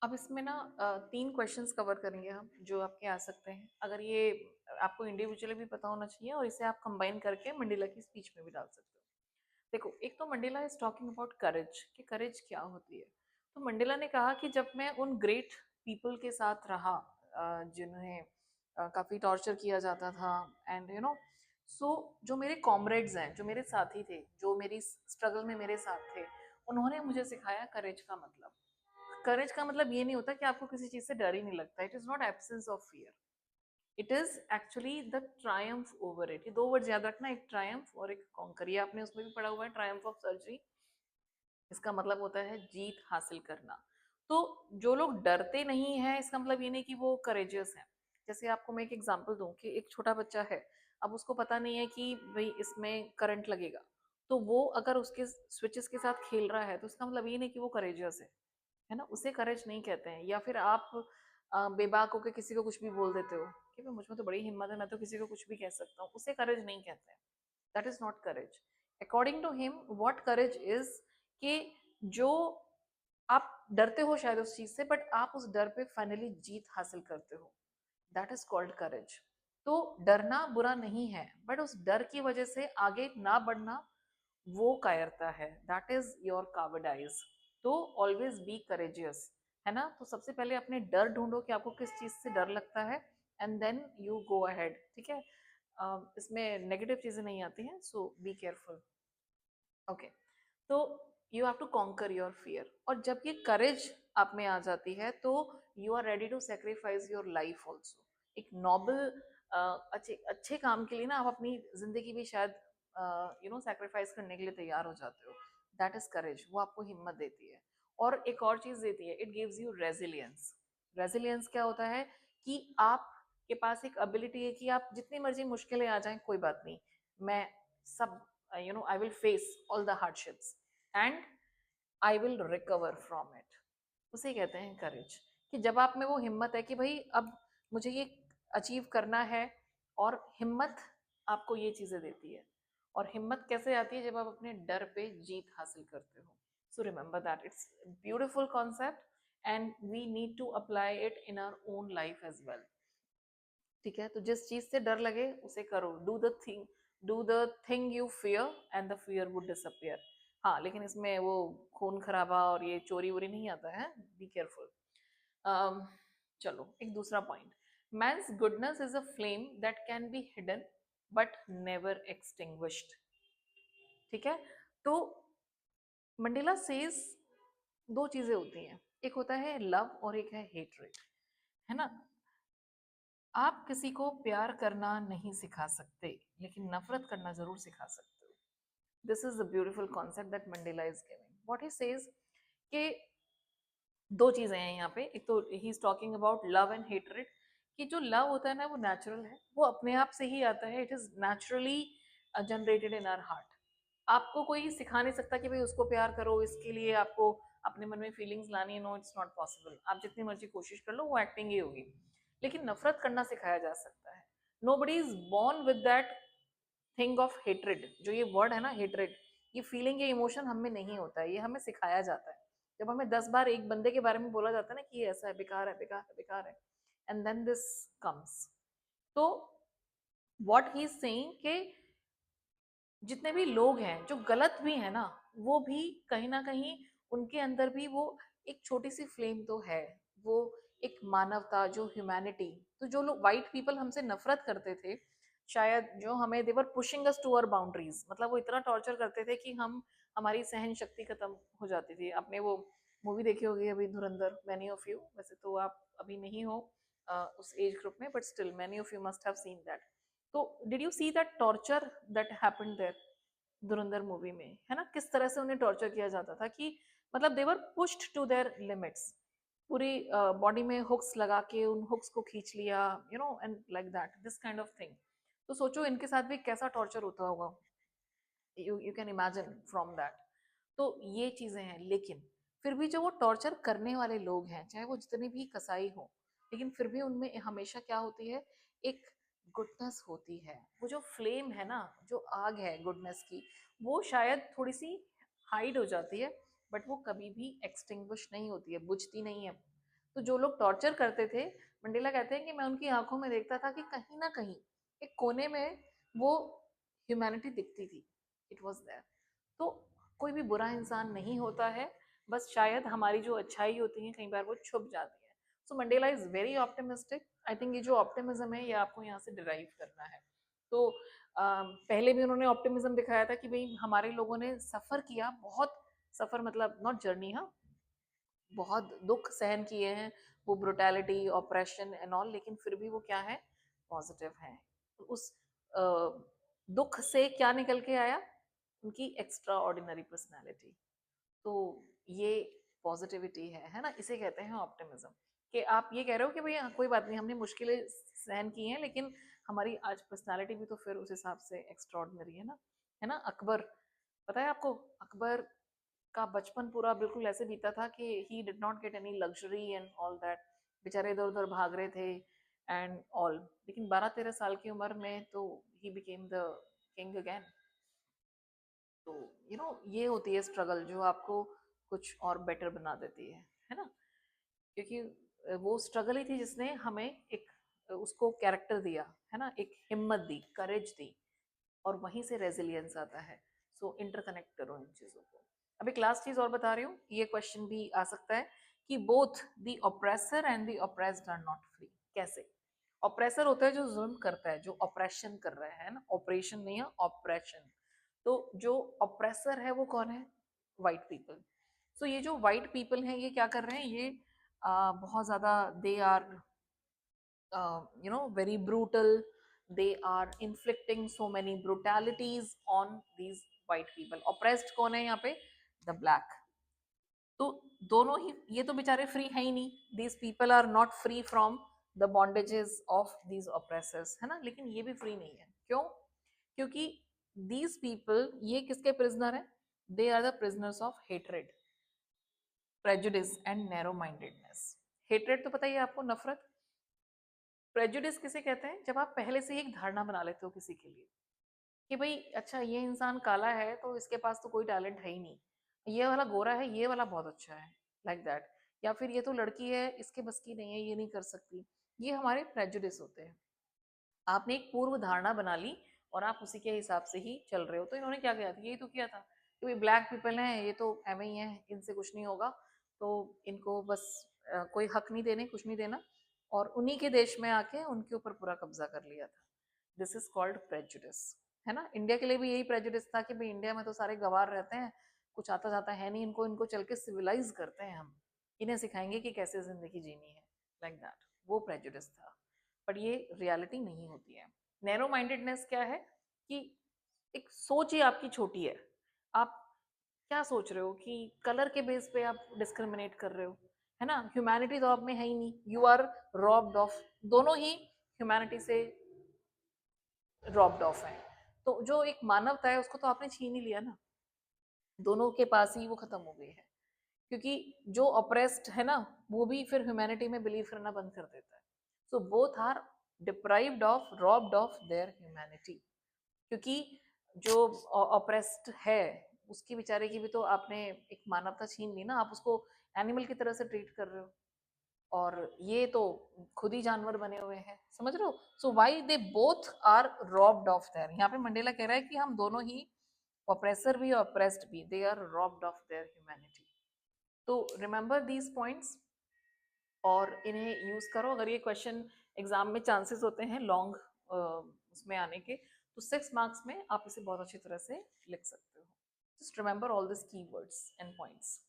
अब इसमें ना 3 क्वेश्चन्स कवर करेंगे हम जो आपके आ सकते हैं। अगर ये आपको इंडिविजुअली भी पता होना चाहिए और इसे आप कंबाइन करके मंडेला की स्पीच में भी डाल सकते हो। देखो, एक तो मंडेला इज टॉकिंग अबाउट करेज कि करेज क्या होती है। तो मंडेला ने कहा कि जब मैं उन ग्रेट पीपल के साथ रहा जिन्हें काफ़ी टॉर्चर किया जाता था एंड सो जो मेरे कॉमरेड्स हैं, जो मेरे साथी थे, जो मेरी स्ट्रगल में मेरे साथ थे, उन्होंने मुझे सिखाया करेज का मतलब। करेज का मतलब ये नहीं होता कि आपको किसी चीज से डर ही नहीं लगता। It is not absence of fear, it is actually the Triumph over it. ये दो वर्ड याद रखना, एक ट्रायम्फ और एक कॉन्कर। ये आपने उसमें भी पढ़ा हुआ है, ट्रायम्फ ऑफ सर्जरी। इसका मतलब होता है जीत हासिल करना। तो जो लोग डरते नहीं हैं, इसका मतलब ये नहीं कि वो करेजियस हैं। जैसे आपको मैं एक एग्जांपल दूं कि एक छोटा बच्चा है, अब उसको पता नहीं है कि भाई इसमें करंट लगेगा, तो वो अगर उसके स्विचेस के साथ खेल रहा है तो इसका मतलब ये नहीं कि वो करेजियस है ना। उसे करेज नहीं कहते हैं। या फिर आप बेबाक होकर किसी को कुछ भी बोल देते हो कि भाई मुझ में तो बड़ी हिम्मत है, मैं तो किसी को कुछ भी कह सकता हूँ, उसे करेज नहीं कहते हैं। That is not courage. According to him what courage is कि जो आप डरते हो शायद उस चीज से, बट आप उस डर पे फाइनली जीत हासिल करते हो, दैट इज कॉल्ड करेज। तो डरना बुरा नहीं है, बट उस डर की वजह से आगे ना बढ़ना वो कायरता है, दैट इज योर कावर्डाइज। तो ऑलवेज बी करेजियस, है ना। तो सबसे पहले अपने डर ढूंढो कि आपको किस चीज से डर लगता है, and then you go ahead, ठीक है। इसमें नेगेटिव चीजें नहीं आती हैं, सो बी केयरफुल। ओके, तो you have to conquer your fear. और जब ये करेज आप में आ जाती है तो you are ready to sacrifice your life also. एक नॉबल अच्छे अच्छे काम के लिए ना आप अपनी जिंदगी भी शायद सेक्रीफाइस करने के लिए तैयार हो जाते हो। दैट इज करेज। वो आपको हिम्मत देती है। और एक और चीज देती है, it gives you resilience. Resilience क्या होता है कि आप के पास एक एबिलिटी है कि आप जितनी मर्जी मुश्किलें आ जाएं कोई बात नहीं, मैं सब I will face all the hardships and I will recover from it। उसे कहते हैं करेज। कि जब आप में वो हिम्मत है कि भाई अब मुझे ये अचीव करना है, और हिम्मत आपको ये चीजें देती है। और हिम्मत कैसे आती है? जब आप अपने डर पे जीत हासिल करते हो। So remember that it's beautiful concept and we need to apply it in our own life as well. ठीक है, तो जिस चीज से डर लगे उसे करो। Do the thing you fear and the fear would disappear. हाँ, लेकिन इसमें वो खून खराबा और ये चोरी वोरी नहीं आता है, बी केयरफुल। चलो एक दूसरा point. Man's goodness is a flame that can be hidden but never extinguished. ठीक है, तो मंडेला सेज दो चीजें होती हैं, एक होता है लव और एक है हेटरेट, है ना। आप किसी को प्यार करना नहीं सिखा सकते, लेकिन नफरत करना जरूर सिखा सकते हो। This is the beautiful concept that Mandela is giving. What he says कि दो चीजें हैं यहाँ पे। एक तो he is talking about love and hatred. कि जो लव होता है ना वो नेचुरल है, वो अपने आप से ही आता है। It is naturally generated in our heart. आपको कोई सिखा नहीं सकता कि भाई उसको प्यार करो, इसके लिए आपको अपने मन में फीलिंग्स लानी है। No, it's not possible. आप जितनी मर्जी कोशिश कर लो, वो एक्टिंग ही होगी। लेकिन नफरत करना सिखाया जा सकता है। Nobody is born with that thing of hatred. जो ये वर्ड है ना हेट्रेड, ये फीलिंग, ये इमोशन हम में नहीं होता है, ये हमें सिखाया जाता है। जब हमें 10 बार एक बंदे के बारे में बोला जाता है ना कि ये ऐसा है, बेकार है, बेकार है, बेकार है, एंड देन दिस कम्स। तो व्हाट ही इज सेइंग कि जितने भी लोग हैं जो गलत भी है ना, वो भी कहीं ना कहीं उनके अंदर भी वो एक छोटी सी फ्लेम तो है। वो एक मानवता, जो ह्यूमैनिटी। तो जो लोग वाइट पीपल हमसे नफरत करते थे, शायद जो हमें they were pushing us to our boundaries, मतलब वो इतना टॉर्चर करते थे कि हम हमारी सहन शक्ति खत्म हो जाती थी। आपने वो मूवी देखी होगी अभी, धुरंधर। मैनी ऑफ यू, वैसे तो आप अभी नहीं हो उस एज ग्रुप में, but still many of you must have seen that. तो did you see that torture that happened there Dhurandhar movie में? है ना, किस तरह से उन्हें टॉर्चर किया जाता था कि मतलब देवर पुश्ड टू देयर लिमिट्स। पूरी बॉडी में हुक्स लगा के उन हुक्स को खींच लिया, and like that, this kind of thing. तो सोचो इनके साथ भी कैसा टॉर्चर होता होगा। You can imagine from that. तो ये चीजें हैं। लेकिन फिर भी जो वो टॉर्चर करने वाले लोग हैं, चाहे वो जितने भी कसाई हो, लेकिन फिर भी उनमें हमेशा क्या होती है? एक गुडनेस होती है। वो जो फ्लेम है ना, जो आग है गुडनेस की, वो शायद थोड़ी सी हाइड हो जाती है, बट वो कभी भी एक्सटिंग्विश नहीं होती है, बुझती नहीं है। तो जो लोग टॉर्चर करते थे, मंडेला कहते हैं कि मैं उनकी आंखों में देखता था कि कहीं ना कहीं एक कोने में वो ह्यूमैनिटी दिखती थी, इट वॉज देयर। तो कोई भी बुरा इंसान नहीं होता है, बस शायद हमारी जो अच्छाई होती है कई बार वो छुप जाती है। So Mandela is very optimistic. I think ये जो ऑप्टिमिज्म है ये आपको यहाँ से डिराइव करना है। तो पहले भी उन्होंने ऑप्टिमिज्म दिखाया था कि भाई हमारे लोगों ने सफर किया, बहुत सफर, मतलब नॉट जर्नी, हाँ, बहुत दुख सहन किए हैं, वो ब्रुटैलिटी, ऑपरेशन एंड ऑल, लेकिन फिर भी वो क्या है, पॉजिटिव है। तो उस दुख से क्या निकल के आया, उनकी एक्स्ट्रा ऑर्डिनरी पर्सनैलिटी। तो ये पॉजिटिविटी है ना, इसे कहते हैं ऑप्टिमिज्म। कि आप ये कह रहे हो कि भैया कोई बात नहीं, हमने मुश्किलें सहन की हैं, लेकिन हमारी आज पर्सनालिटी भी तो फिर उस हिसाब से एक्स्ट्रा ऑर्डिनरी है ना। अकबर, पता है आपको, अकबर का बचपन पूरा बिल्कुल ऐसे बीता था कि he did not get any luxury and all that, बेचारे इधर उधर भाग रहे थे एंड ऑल, लेकिन 12-13 साल की उम्र में तो he became the king again. तो ये होती है स्ट्रगल जो आपको कुछ और बेटर बना देती है ना। क्योंकि वो स्ट्रगल ही थी जिसने हमें एक उसको कैरेक्टर दिया, है ना, एक हिम्मत दी, करेज दी, और वहीं से रेजिलियंस आता है। सो इंटरकनेक्ट करो इन चीजों को। अब एक लास्ट चीज और बता रही हूँ, ये क्वेश्चन भी आ सकता है कि both the oppressor and the oppressed are not free. कैसे? ऑप्रेसर होता है जो जुल्म करता है, जो ऑपरेशन कर रहा है ना, ऑपरेशन नहीं है, ऑपरेशन। तो जो ऑप्रेसर है वो कौन है? White people. सो ये जो वाइट पीपल हैं ये क्या कर रहे हैं, ये बहुत ज्यादा, they are very brutal, they are inflicting so many brutalities on these white people। oppressed कौन है यहाँ पे? the black। तो दोनों ही, ये तो बेचारे फ्री है ही नहीं, these people are not free from the bondages of these oppressors, है ना, लेकिन ये भी फ्री नहीं है। क्यों? क्योंकि these people, ये किसके प्रिजनर है? they are the prisoners of hatred, prejudice and narrow mindedness। hatred तो पता ही है आपको, नफरत। प्रेजुडिस किसे कहते हैं? जब आप पहले से ही एक धारणा बना लेते हो किसी के लिए कि भाई अच्छा ये इंसान काला है तो इसके पास तो कोई टैलेंट है ही नहीं, ये वाला गोरा है, ये वाला बहुत अच्छा है, लाइक दैट। या फिर ये तो लड़की है, इसके बस की नहीं है, ये नहीं कर सकती। ये हमारे प्रेजुडिस होते हैं। आपने एक पूर्व धारणा बना ली और आप उसी के हिसाब से ही चल रहे हो। तो इन्होंने क्या किया था, यही तो किया था कि भाई ब्लैक पीपल हैं, ये तो एवं ही है, इनसे कुछ नहीं होगा, तो इनको बस कोई हक नहीं देने, कुछ नहीं देना, और उन्हीं के देश में आके उनके ऊपर पूरा कब्जा कर लिया था। दिस इज कॉल्ड प्रेजुडिस, है ना। इंडिया के लिए भी यही प्रेजुडिस था कि भाई इंडिया में तो सारे गवार रहते हैं, कुछ आता जाता है नहीं, इनको इनको चल के सिविलाइज करते हैं हम, इन्हें सिखाएंगे कि कैसे जिंदगी जीनी है, लाइक दैट। वो प्रेजुडिस था, बट ये रियलिटी नहीं होती है। नैरो माइंडेडनेस क्या है कि एक सोच ही आपकी छोटी है। आप क्या सोच रहे हो कि कलर के बेस पे आप डिस्क्रिमिनेट कर रहे हो, है ना। ह्यूमैनिटी तो आप में है ही नहीं, यू आर रॉब्ड ऑफ, दोनों ही ह्यूमैनिटी से रॉब्ड ऑफ है। तो जो एक मानवता है उसको तो आपने छीन ही लिया ना, दोनों के पास ही वो खत्म हो गई है। क्योंकि जो ऑप्रेस्ड है ना, वो भी फिर ह्यूमैनिटी में बिलीव करना बंद कर देता है। So both are deprived of, robbed of their humanity. क्योंकि जो ऑप्रेस्ड है उसकी बेचारे की भी तो आपने एक मानवता छीन ली ना, आप उसको एनिमल की तरह से ट्रीट कर रहे हो, और ये तो खुद ही जानवर बने हुए हैं, समझ रहे हो। So why they both are robbed of their, यहाँ पे मंडेला कह रहा है कि हम दोनों ही, ऑप्रेसर भी ऑप्रेस्ड भी, they are robbed of their humanity. तो रिमेंबर दीज पॉइंट्स और इन्हें यूज करो। अगर ये क्वेश्चन एग्जाम में चांसेस होते हैं लॉन्ग उसमें आने के, तो 6 मार्क्स में आप इसे बहुत अच्छी तरह से लिख सकते हो। Just remember all this keywords and points.